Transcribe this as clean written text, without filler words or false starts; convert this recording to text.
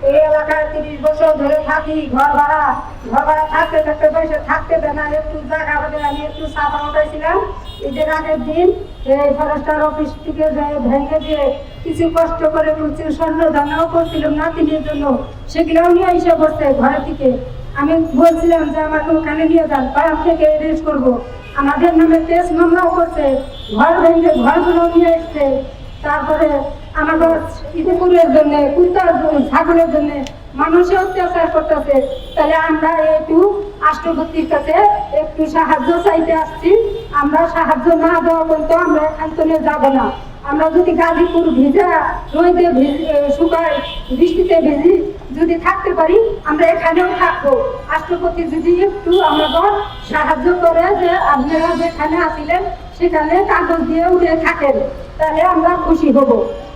এই এলাকায় 30 বছর ধরে থাকি, ঘর ভাড়া থাকতে থাকতে পয়সা থাকতে দেয় না। একটু জায়গা হলে আমি একটু সাফা উঠাইছিলাম। ঈদের আগের দিন এই ফরেস্টার অফিস থেকে ভেঙে দিয়ে কিছু কষ্ট করে প্রচুর স্বর্ণ দানাও করছিলাম নাতিনের জন্য, সেগুলোও নিয়ে এসে বসছে ঘরের থেকে। আমি বলছিলাম যে আমাকে ওখানে নিয়ে যান, পাড়ার থেকে এরেস্ট করবো। আমাদের নামে কেস মামলাও করছে, ঘর ভেঙে ঘরগুলো নিয়ে এসছে। তারপরে আমাদের ইঁদুরের জন্য, কুত্তার জন্য, ছাগলের জন্য মানুষে অত্যাচার করতেছে। তাহলে আমরা একটু রাষ্ট্রপতির কাছে একটু সাহায্য চাইতে আসছি। আমরা সাহায্য না দেওয়া পর্যন্ত আমরা এখান থেকে যাব না। আমরা যদি গাজীপুর ভিজা রোদে শুকায় বৃষ্টিতে ভিজি যদি থাকতে পারি, আমরা এখানেও থাকবো। রাষ্ট্রপতি যদি একটু আমাদের সাহায্য করে যে আপনারা যেখানে আসিলেন সেখানে কাগজ দিয়ে উঠে থাকেন, তাহলে আমরা খুশি হব।